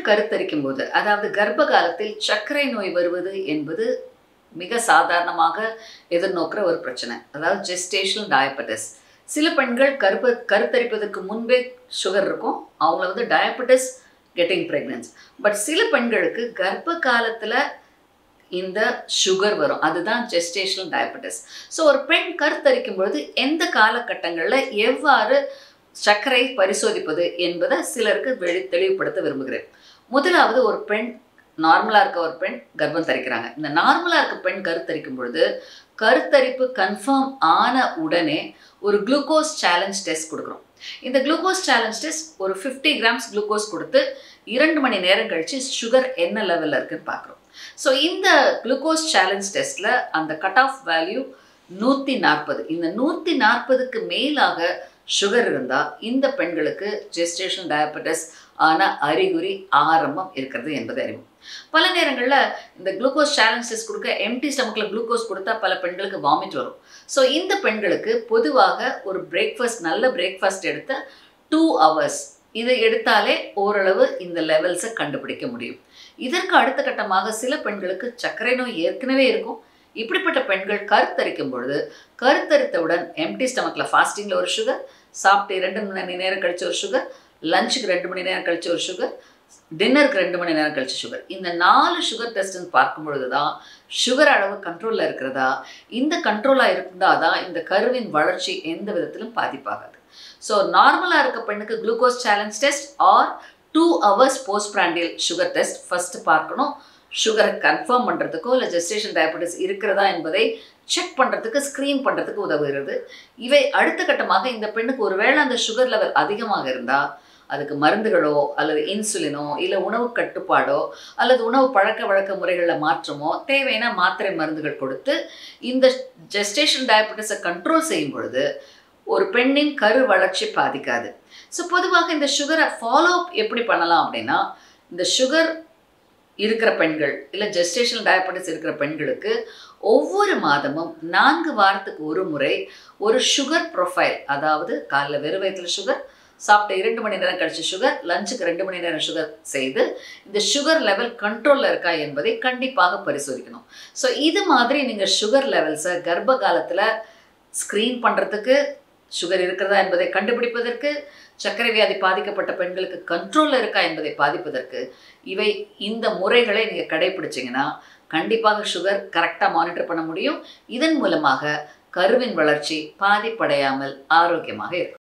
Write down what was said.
கருத்தரிக்கும் போது, அதாவது கர்ப்ப காலத்தில் சர்க்கரை நோய் வருவது என்பது மிக சாதாரணமாக எதிர்நோக்கிற ஒரு பிரச்சனை. அதாவது ஜெஸ்டேஷனல் டயபெட்டிஸ். சில பெண்கள் கருத்தரிப்பதற்கு முன்பே சுகர் இருக்கும். அவங்கள வந்து டயபெட்டிஸ் கெட்டிங் பிரெக்னன்ஸ். பட் சில பெண்களுக்கு கர்ப்ப காலத்தில் இந்த சுகர் வரும். அதுதான் ஜெஸ்டேஷனல் டயபெட்டிஸ். ஸோ ஒரு பெண் கருத்தரிக்கும் பொழுது எந்த காலகட்டங்களில் எவ்வாறு சர்க்கரை பரிசோதிப்பது என்பதை சிலருக்கு தெளிவுபடுத்த விரும்புகிறேன். முதலாவது, ஒரு பெண் நார்மலாக இருக்க ஒரு பெண் கர்ப்பம் தரிக்கிறாங்க. இந்த நார்மலாக இருக்க பெண் கருத்தரிக்கும் பொழுது கருத்தரிப்பு கன்ஃபார்ம் ஆன உடனே ஒரு குளுக்கோஸ் சேலஞ்ச் டெஸ்ட் கொடுக்குறோம். இந்த குளுக்கோஸ் சேலஞ்ச் டெஸ்ட் ஒரு 50 கிராம்ஸ் குளுக்கோஸ் கொடுத்து 2 மணி நேரம் கழித்து சுகர் என்ன லெவலில் இருக்குன்னு பார்க்குறோம். ஸோ இந்த குளுக்கோஸ் சேலஞ்ச் டெஸ்ட்டில் அந்த கட் ஆஃப் வேல்யூ 140. இந்த 140க்கு மேலாக சுகர் இருந்தால் இந்த பெண்களுக்கு ஜெஸ்டேஷனல் டயபெட்டிஸ் ஆன அறிகுறி ஆரம்பம் இருக்கிறது என்பதை அறிவோம். பல நேரங்களில் இந்த குளுக்கோஸ் சேலஞ்ச் டெஸ்ட் கொடுக்க எம்டி ஸ்டமக்கில் குளுக்கோஸ் கொடுத்தா பல பெண்களுக்கு வாமிட் வரும். ஸோ இந்த பெண்களுக்கு பொதுவாக ஒரு நல்ல பிரேக்ஃபாஸ்ட் எடுத்த 2 hours இதை எடுத்தாலே ஓரளவு இந்த லெவல்ஸை கண்டுபிடிக்க முடியும். இதற்கு அடுத்த கட்டமாக சில பெண்களுக்கு சர்க்கரை நோய் ஏற்கனவே இருக்கும். இப்படிப்பட்ட பெண்கள் கருத்தரிக்கும் பொழுது கருத்தரித்தவுடன் எம்டி ஸ்டமக்கில் ஃபாஸ்டிங்கில் ஒரு சுகர், சாப்பிட்டு 2 மணி நேரம் கழிச்சு ஒரு சுகர், லஞ்சுக்கு 2 மணி நேரம் கழிச்சு ஒரு சுகர், டின்னருக்கு 2 மணி நேரம் கழிச்சு சுகர். இந்த 4 சுகர் டெஸ்ட்னு பார்க்கும் பொழுது தான் சுகர் அளவு கண்ட்ரோலில் இருக்கிறதா, இந்த கண்ட்ரோலாக இருந்தால் தான் இந்த கருவின் வளர்ச்சி எந்த விதத்திலும் பாதிப்பாகாது. ஸோ நார்மலாக இருக்க பெண்ணுக்கு glucose challenge test or 2 hours postprandial sugar test first பார்க்கணும். சுகரை கன்ஃபார்ம் பண்ணுறதுக்கோ இல்லை ஜெஸ்டேஷன் டயபெட்டிஸ் இருக்கிறதா என்பதை செக் பண்ணுறதுக்கு, ஸ்க்ரீன் பண்ணுறதுக்கு உதவுகிறது. இவை அடுத்த கட்டமாக இந்த பெண்ணுக்கு ஒருவேளை அந்த சுகர் லெவல் அதிகமாக இருந்தால் அதுக்கு மருந்துகளோ அல்லது இன்சுலினோ இல்லை உணவு கட்டுப்பாடோ அல்லது உணவு பழக்க வழக்க முறைகளில் மாற்றமோ தேவையான மாத்திரை மருந்துகள் கொடுத்து இந்த ஜெஸ்டேஷன் டயபெட்டிஸை கண்ட்ரோல் செய்யும் பொழுது ஒரு பெண்ணின் கரு வளர்ச்சி பாதிக்காது. ஸோ பொதுவாக இந்த சுகரை ஃபாலோ அப் எப்படி பண்ணலாம் அப்படின்னா, இந்த சுகர் இருக்கிற பெண்கள் இல்லை ஜெஸ்டேஷனல் டயபெட்டிஸ் இருக்கிற பெண்களுக்கு ஒவ்வொரு மாதமும் 4 வாரத்துக்கு ஒரு முறை ஒரு சுகர் ப்ரொஃபைல், அதாவது காலைல வெறும் வயிற்றில் சுகர், சாப்பிட்ட 2 மணி நேரம் கழிச்சு சுகர், லஞ்சுக்கு 2 மணி நேரம் சுகர் செய்து இந்த சுகர் லெவல் கண்ட்ரோலில் இருக்கா என்பதை கண்டிப்பாக பரிசோதிக்கணும். ஸோ இது மாதிரி நீங்கள் சுகர் லெவல்ஸை கர்ப்ப காலத்தில் ஸ்க்ரீன் பண்ணுறதுக்கு, சுகர் இருக்கிறதா என்பதை கண்டுபிடிப்பதற்கு, சர்க்கரை வியாதி பாதிக்கப்பட்ட பெண்களுக்கு கண்ட்ரோலில் இருக்கா என்பதை பாதிப்பதற்கு இந்த முறைகளை நீங்கள் கடைபிடிச்சிங்கன்னா கண்டிப்பாக சுகர் கரெக்டாக மானிட்டர் பண்ண முடியும். இதன் மூலமாக கருவின் வளர்ச்சி பாதிப்படையாமல் ஆரோக்கியமாக இருக்கும்.